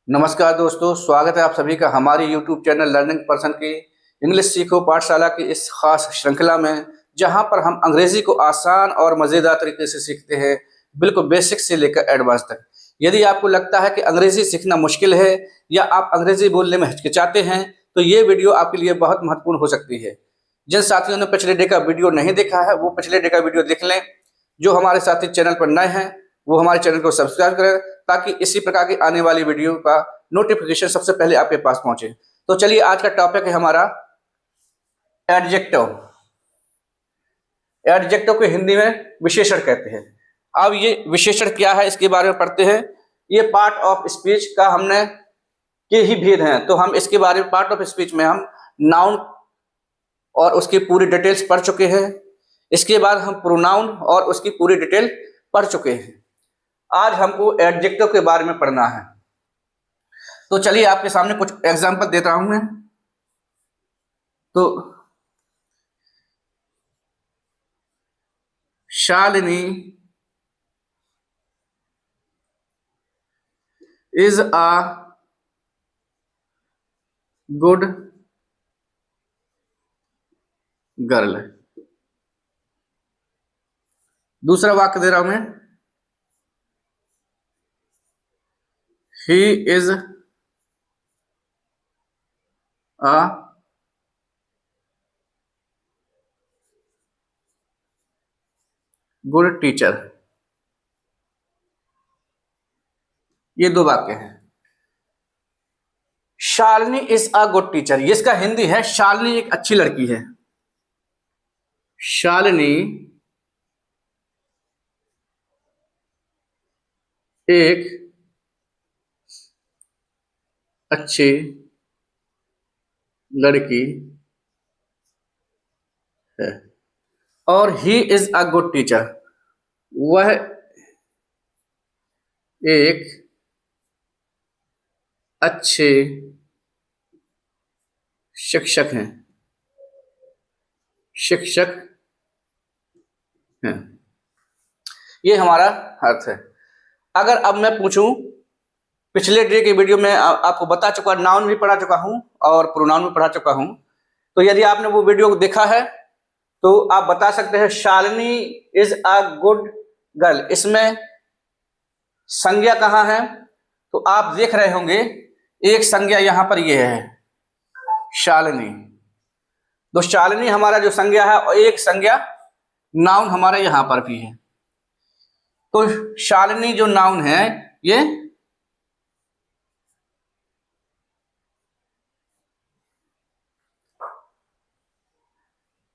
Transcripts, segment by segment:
नमस्कार दोस्तों, स्वागत है आप सभी का हमारी YouTube चैनल लर्निंग पर्सन की इंग्लिश सीखो पाठशाला की इस खास श्रृंखला में, जहां पर हम अंग्रेजी को आसान और मज़ेदार तरीके से सीखते हैं, बिल्कुल बेसिक से लेकर एडवांस तक। यदि आपको लगता है कि अंग्रेजी सीखना मुश्किल है या आप अंग्रेजी बोलने में हिचकिचाते हैं, तो ये वीडियो आपके लिए बहुत महत्वपूर्ण हो सकती है। जिन साथियों ने पिछले डे का वीडियो नहीं देखा है, वो पिछले डे का वीडियो देख लें। जो हमारे साथी चैनल पर नए हैं, वो हमारे चैनल को सब्सक्राइब करें, ताकि इसी प्रकार की आने वाली वीडियो का नोटिफिकेशन सबसे पहले आपके पास पहुंचे। तो चलिए, आज का टॉपिक है हमारा एडजेक्टिव। एडजेक्टिव को हिंदी में विशेषण कहते हैं। अब ये विशेषण क्या है, इसके बारे में पढ़ते हैं। ये पार्ट ऑफ स्पीच का हमने के ही भेद हैं, तो हम इसके बारे में पार्ट ऑफ स्पीच में हम नाउन और उसकी पूरी डिटेल्स पढ़ चुके हैं। इसके बाद हम प्रोनाउन और उसकी पूरी डिटेल पढ़ चुके हैं। आज हमको एडजेक्टिव के बारे में पढ़ना है। तो चलिए, आपके सामने कुछ एग्जांपल देता हूं मैं। तो Shalini is a good girl. दूसरा वाक्य दे रहा हूं मैं, he is a good teacher. ये दो वाक्य हैं। Shalini is a good teacher, ये इसका हिंदी है, शालिनी एक अच्छी लड़की है। शालिनी एक अच्छी लड़की है। और he is a good teacher, वह एक अच्छे शिक्षक हैं। शिक्षक हैं, ये हमारा अर्थ है। अगर अब मैं पूछूं, पिछले डे के वीडियो में आपको बता चुका, नाउन भी पढ़ा चुका हूं और प्रोनाउन भी पढ़ा चुका हूं। तो यदि आपने वो वीडियो देखा है तो आप बता सकते हैं Shalini is a good girl, इसमें संज्ञा कहाँ है? तो आप देख रहे होंगे, एक संज्ञा यहां पर ये है, शालिनी। तो शालिनी हमारा जो संज्ञा है, और एक संज्ञा नाउन हमारा यहां पर भी है। तो शालिनी जो नाउन है, ये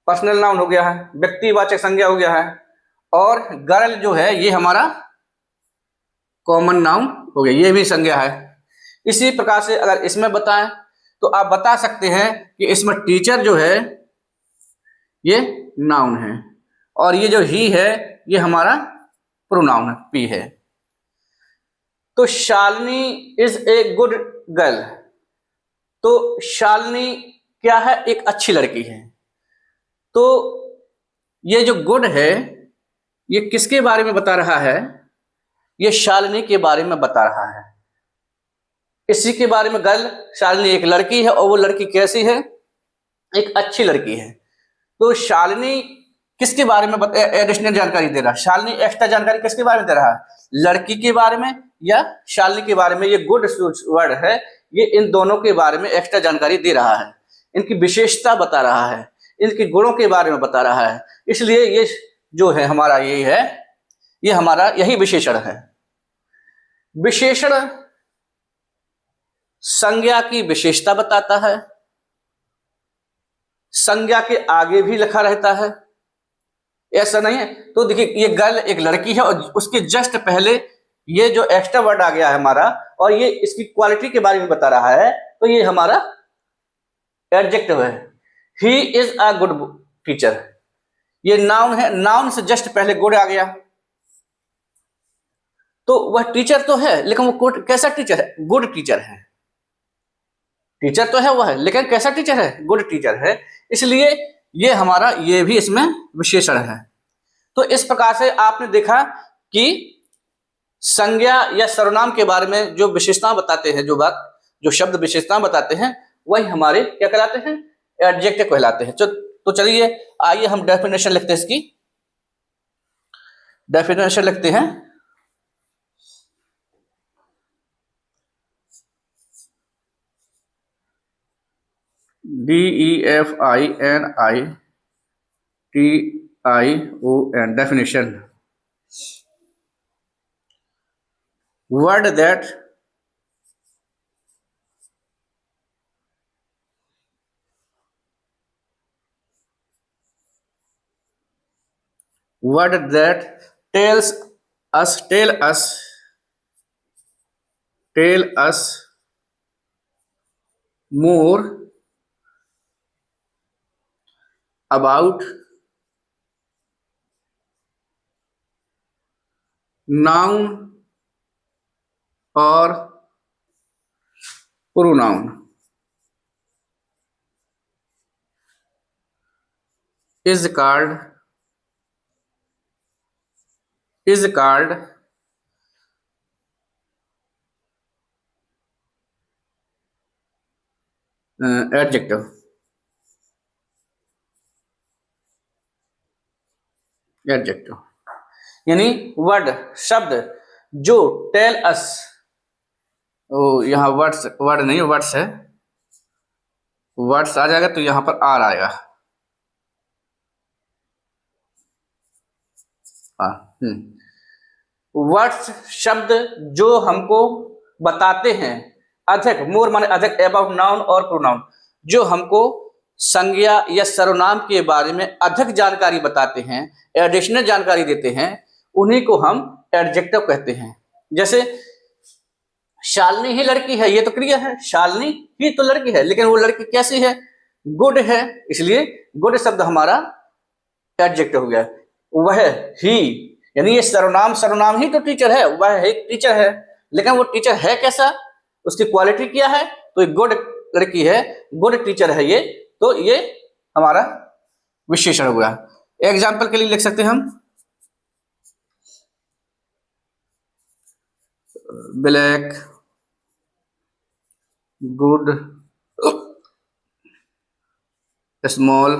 पर्सनल नाउन हो गया है, व्यक्तिवाचक संज्ञा हो गया है। और गर्ल जो है, ये हमारा कॉमन नाउन हो गया, ये भी संज्ञा है। इसी प्रकार से अगर इसमें बताएं तो आप बता सकते हैं कि इसमें टीचर जो है, ये नाउन है, और ये जो ही है, ये हमारा प्रोनाउन है, पी है। तो Shalini is a good girl, तो शालिनी क्या है? एक अच्छी लड़की है। तो ये जो गुड है, ये किसके बारे में बता रहा है? ये शालिनी के बारे में बता रहा है। इसी के बारे में गर्ल, शालिनी एक लड़की है, और वो लड़की कैसी है? एक अच्छी लड़की है। तो शालिनी किसके बारे में एडिशनल जानकारी दे रहा है? शालिनी एक्स्ट्रा जानकारी किसके बारे में दे रहा है? लड़की के बारे में या शालिनी के बारे में? ये गुड वर्ड है, ये इन दोनों के बारे में एक्स्ट्रा जानकारी दे रहा है, इनकी विशेषता बता रहा है, इनके गुणों के बारे में बता रहा है। इसलिए ये जो है हमारा, यही है, ये हमारा यही विशेषण है। विशेषण संज्ञा की विशेषता बताता है, संज्ञा के आगे भी लिखा रहता है, ऐसा नहीं है। तो देखिए, ये गर्ल एक लड़की है, और उसके जस्ट पहले ये जो एक्स्ट्रा वर्ड आ गया है हमारा, और ये इसकी क्वालिटी के बारे में बता रहा है, तो ये हमारा एडजेक्टिव है। He is a good teacher, ये नाउन है, नाउन से जस्ट पहले गुड आ गया, तो वह टीचर तो है, लेकिन वो कैसा टीचर है? गुड टीचर है। टीचर तो है वह, लेकिन कैसा टीचर है? गुड टीचर है। इसलिए ये हमारा, ये भी इसमें विशेषण है। तो इस प्रकार से आपने देखा कि संज्ञा या सर्वनाम के बारे में जो विशेषता बताते हैं, जो शब्द विशेषता बताते हैं, वही हमारे क्या कहलाते हैं, एडजेक्टिव कहलाते हैं। तो चलिए आइए हम डेफिनेशन लिखते हैं, इसकी डेफिनेशन लिखते हैं। DEFINITION, definition. Word that tells us more about noun or pronoun is called adjective। यानी वर्ड, शब्द जो टेल अस, यहाँ वर्ड नहीं, वर्ड्स है, वर्ड्स आ जाएगा तो यहां पर आर आएगा। वर्ड्स, शब्द जो हमको बताते हैं, अधिक, मोर माने अधिक, अबाउट नाउन और प्रोनाउन, जो हमको संज्ञा या सर्वनाम के बारे में अधिक जानकारी बताते हैं, एडिशनल जानकारी देते हैं, उन्हीं को हम एडजेक्टिव कहते हैं। जैसे शालिनी ही लड़की है, ये तो क्रिया है, शालिनी ही तो लड़की है, लेकिन वो लड़की कैसी है, गुड है, इसलिए गुड शब्द हमारा एडजेक्टिव हो गया। वह ही, यानी ये सर्वनाम ही तो टीचर है, वह एक टीचर है, लेकिन वो टीचर है कैसा, उसकी क्वालिटी क्या है, तो गुड लड़की है, गुड टीचर है ये, तो ये हमारा विशेषण हो गया। एग्जाम्पल के लिए लिख सकते हैं हम, black, good, small,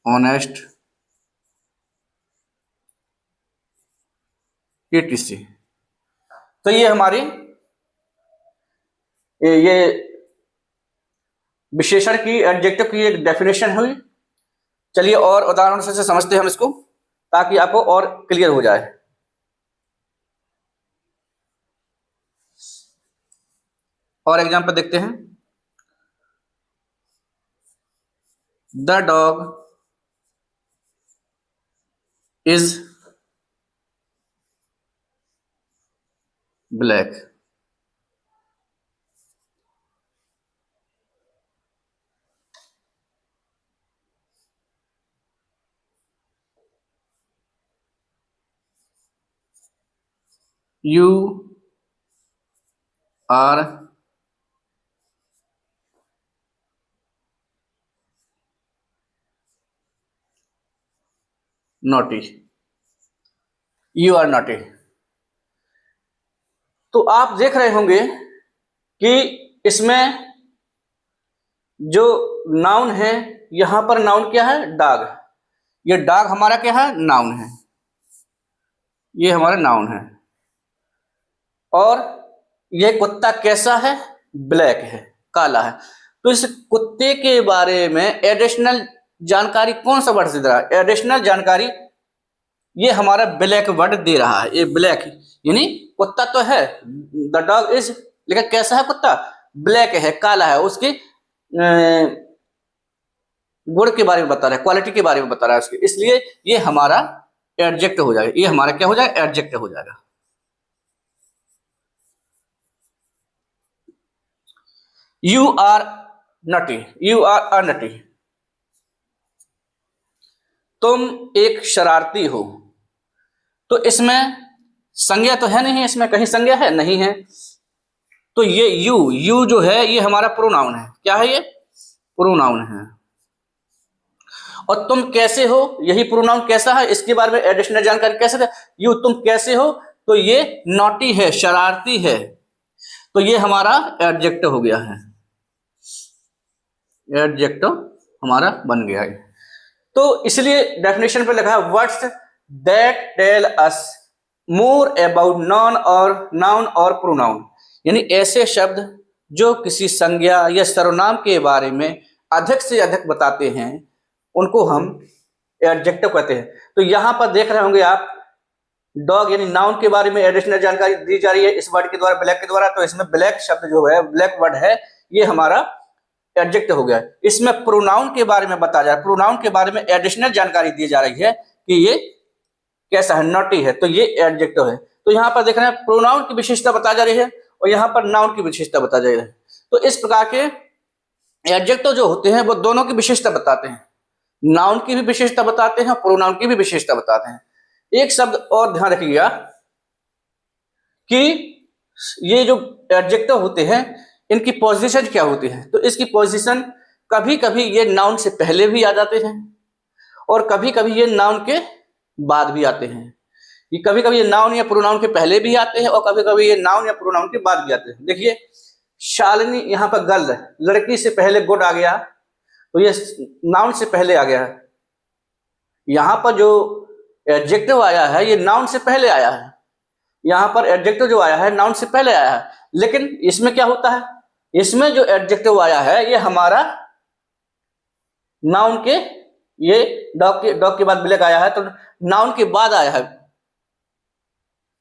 honest, etc। तो ये हमारी ये विशेषण की, एडजेक्टिव की एक डेफिनेशन हुई। चलिए और उदाहरण से समझते हैं हम इसको, ताकि आपको और क्लियर हो जाए। और एग्जांपल देखते हैं, the dog is black. You are naughty। You are naughty। तो आप देख रहे होंगे कि इसमें जो नाउन है, यहां पर नाउन क्या है, डॉग। ये डॉग हमारा क्या है, नाउन है, ये हमारा नाउन है। और ये कुत्ता कैसा है, ब्लैक है, काला है। तो इस कुत्ते के बारे में एडिशनल जानकारी कौन सा वर्ड दे रहा है, एडिशनल जानकारी ये हमारा ब्लैक वर्ड दे रहा है। ये ब्लैक यानी कुत्ता तो है, द डॉग इज, लेकिन कैसा है कुत्ता, ब्लैक है, काला है, उसकी गुण के बारे में बता रहा है, क्वालिटी के बारे में बता रहा है उसके, इसलिए ये हमारा एडजेक्टिव हो जाएगा। ये हमारा क्या हो जाएगा, एडजेक्टिव हो जाएगा। You are naughty, you are a naughty, तुम एक शरारती हो। तो इसमें संज्ञा तो है नहीं, इसमें कहीं संज्ञा है नहीं है, तो ये यू जो है ये हमारा प्रोनाउन है। क्या है ये, प्रोनाउन है। और तुम कैसे हो, यही प्रोनाउन कैसा है, इसके बारे में एडिशनल जानकारी कैसे दे, यू तुम कैसे हो, तो ये नॉटी है, शरारती है, तो ये हमारा एडजेक्टिव हो गया है, एडजेक्टिव हमारा बन गया है। तो इसलिए डेफिनेशन पे लिखा है words that tell us more about noun और प्रोनाउन, यानी ऐसे शब्द जो किसी संज्ञा या सर्वनाम के बारे में अधिक से अधिक बताते हैं, उनको हम एडजेक्टिव कहते हैं। तो यहां पर देख रहे होंगे आप, डॉग यानी नाउन के बारे में एडिशनल जानकारी दी जा रही है इस वर्ड के द्वारा, ब्लैक के द्वारा, तो इसमें ब्लैक शब्द जो है, ब्लैक वर्ड है, ये हमारा एडजेक्टिव हो गया। इसमें प्रोनाउन के बारे में बताया जा रहा है, प्रोनाउन के बारे में एडिशनल जानकारी दी जा रही है कि ये कैसा है, नॉटी है, तो ये एडजेक्टिव है। तो यहाँ पर देख रहे हैं प्रोनाउन की विशेषता बताई जा रही है और यहाँ पर नाउन की विशेषता बताई जा रही है। तो इस प्रकार के एडजेक्टिव जो होते हैं वो दोनों की विशेषता बताते हैं, नाउन की भी विशेषता बताते हैं, प्रोनाउन की भी विशेषता बताते हैं। एक शब्द और ध्यान रखिएगा कि ये जो एडजेक्टिव होते हैं इनकी पोजीशन क्या होती है। तो इसकी पोजीशन कभी कभी ये नाउन से पहले भी आ जाते हैं और कभी कभी ये नाउन के बाद भी आते हैं। ये कभी कभी ये नाउन या प्रोनाउन के पहले भी आते हैं और कभी कभी ये नाउन या प्रोनाउन के बाद भी आते हैं। देखिए शालिनी, यहाँ पर गर्ल, लड़की से पहले गुड आ गया, तो ये नाउन से पहले आ गया है। यहाँ पर जो एडजेक्टिव आया है ये नाउन से पहले आया है, यहाँ पर एडजेक्टिव जो आया है नाउन से पहले आया है। लेकिन इसमें क्या होता है, इसमें जो एडजेक्टिव आया है ये हमारा नाउन के, ये डॉग के बाद ब्लैक आया है, तो नाउन के बाद आया है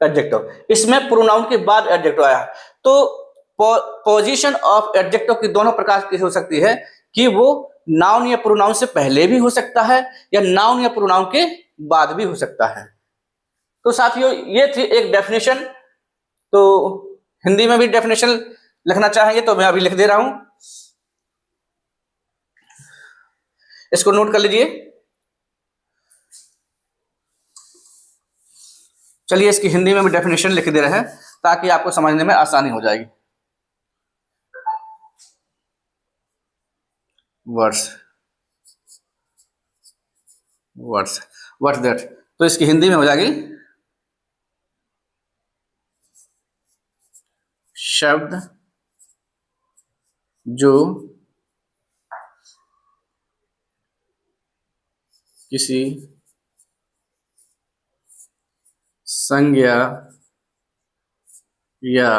एडजेक्टिव, इसमें प्रोनाउन के बाद एडजेक्टिव आया है। तो पोजीशन ऑफ एडजेक्टिव की दोनों प्रकार की हो सकती है कि वो नाउन या प्रोनाउन से पहले भी हो सकता है या नाउन या प्रोनाउन के बाद भी हो सकता है। तो साथियों ये थी एक डेफिनेशन। तो हिंदी में भी डेफिनेशन लिखना चाहेंगे तो मैं अभी लिख दे रहा हूं, इसको नोट कर लीजिए। चलिए इसकी हिंदी में भी डेफिनेशन लिख दे रहे हैं ताकि आपको समझने में आसानी हो जाएगी। वर्ड्स वर्ड्स व्हाट्स दैट, तो इसकी हिंदी में हो जाएगी शब्द जो किसी संज्ञा या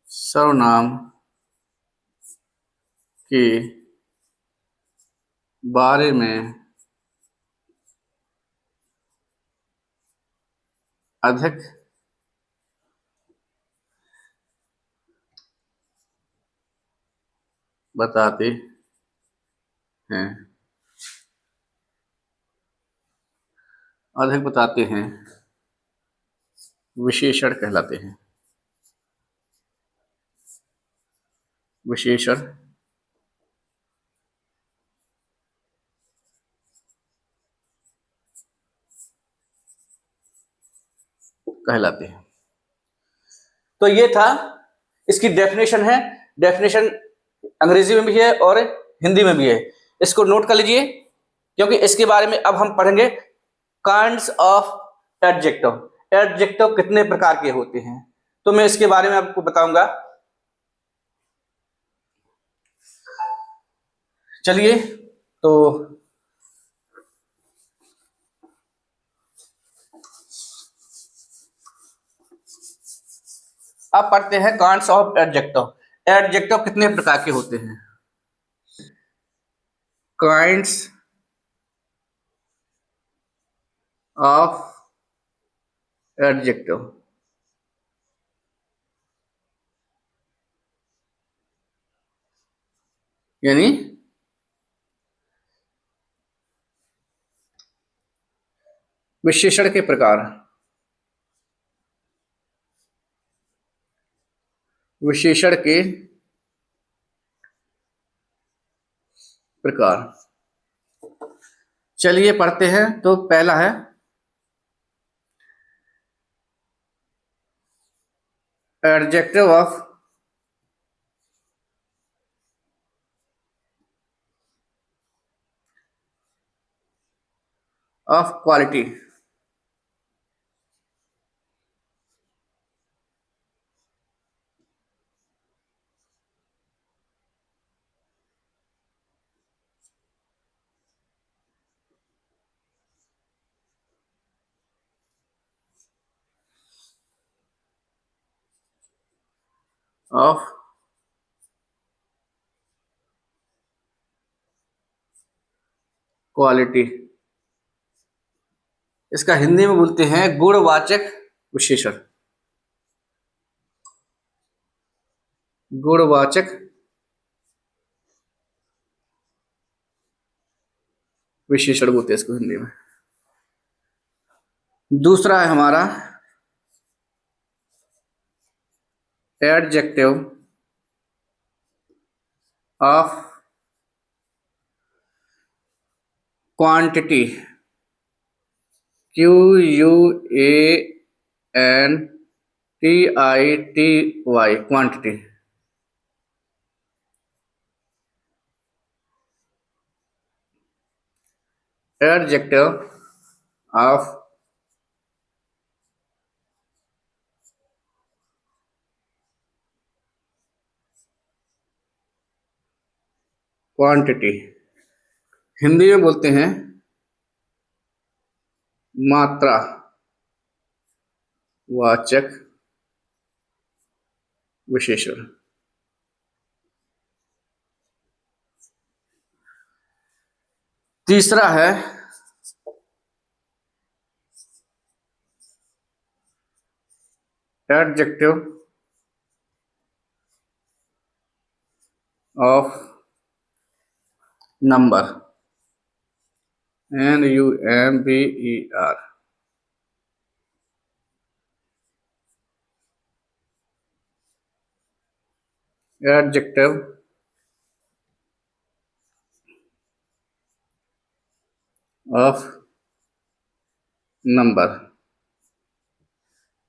सर्वनाम के बारे में अधिक बताते हैं, अधिक बताते हैं, विशेषण कहलाते हैं, विशेषण कहलाते हैं। तो ये था, इसकी डेफिनेशन है, डेफिनेशन अंग्रेजी में भी है और हिंदी में भी है, इसको नोट कर लीजिए क्योंकि इसके बारे में अब हम पढ़ेंगे काइंड्स ऑफ एडजेक्टिव, एडजेक्टिव कितने प्रकार के होते हैं, तो मैं इसके बारे में आपको बताऊंगा। चलिए तो अब पढ़ते हैं काइंड्स ऑफ एडजेक्टिव, एडजेक्टिव कितने प्रकार के होते हैं। काइंड्स ऑफ एडजेक्टिव, यानी विशेषण के प्रकार, विशेषण के प्रकार। चलिए पढ़ते हैं। तो पहला है adjective of of quality. Of quality, इसका हिंदी में बोलते हैं गुणवाचक विशेषण। गुणवाचक विशेषण बोलते हैं इसको हिंदी में। दूसरा है हमारा adjective of quantity, QUANTITY, quantity. Adjective of quantity, Hindi में बोलते हैं मात्रा वाचक विशेषण। तीसरा है adjective of number, NUMBER, adjective of number,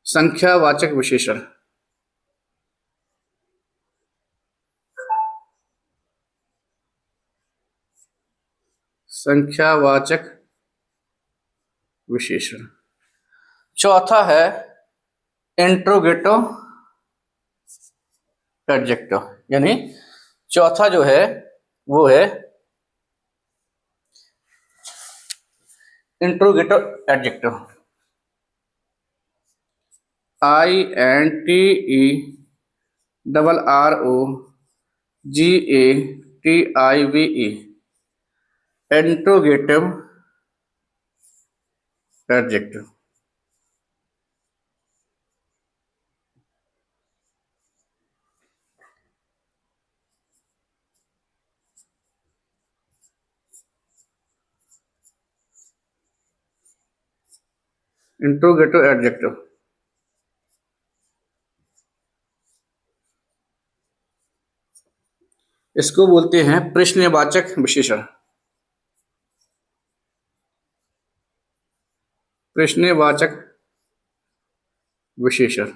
संख्यावाचक विशेषण। संख्यावाचक विशेषण। चौथा है इंट्रोगेटिव एडजेक्टिव, यानी चौथा जो है वो है interrogative adjective. INTERROGATIVE, interrogative adjective. Interrogative adjective, इसको बोलते हैं प्रश्नवाचक विशेषण। प्रश्नवाचक विशेषण।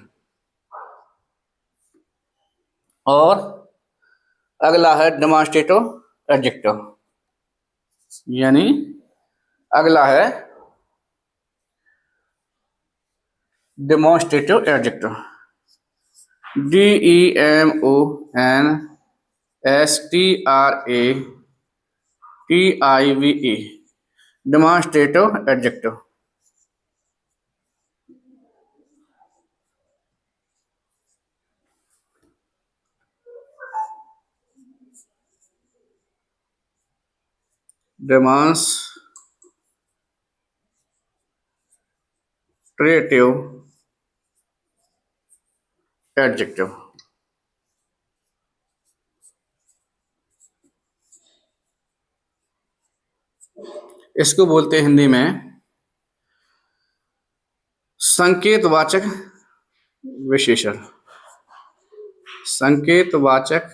और अगला है डेमोंस्ट्रेटिव एडजेक्टिव, यानी अगला है demonstrative adjective. DEMONSTRATIVE, demonstrative adjective. Demonstrative adjective. इसको बोलते हैं हिंदी में संकेतवाचक विशेषण। संकेतवाचक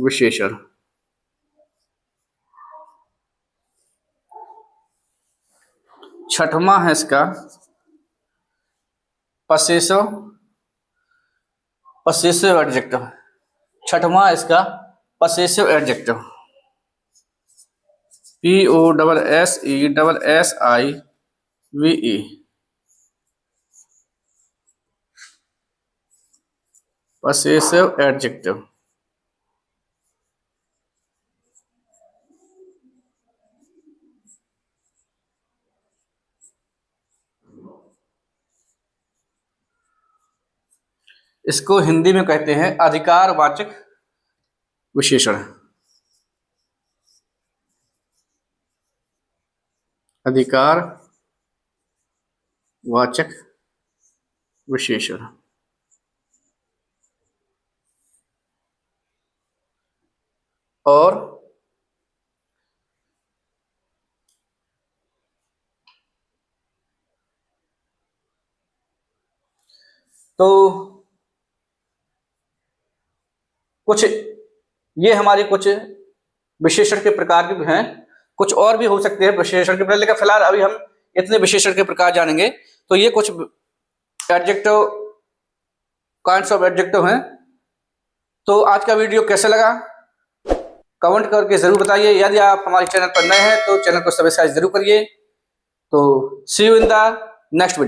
विशेषण। छठवां है इसका पसेसिव एडजेक्टिव। छठवां इसका possessive adjective. POSSESSIVE, possessive adjective। इसको हिंदी में कहते हैं अधिकारवाचक विशेषण। अधिकारवाचक विशेषण। और तो कुछ ये हमारी कुछ विशेषण के प्रकार भी हैं, कुछ और भी हो सकते हैं विशेषण के प्रकार, लेकिन फिलहाल अभी हम इतने विशेषण के प्रकार जानेंगे। तो ये कुछ एडजेक्टिव, काइंड्स ऑफ एडजेक्टिव हैं। तो आज का वीडियो कैसे लगा कमेंट करके जरूर बताइए। यदि आप हमारे चैनल पर नए हैं तो चैनल को सब्सक्राइब जरूर करिए। तो see you in the next video.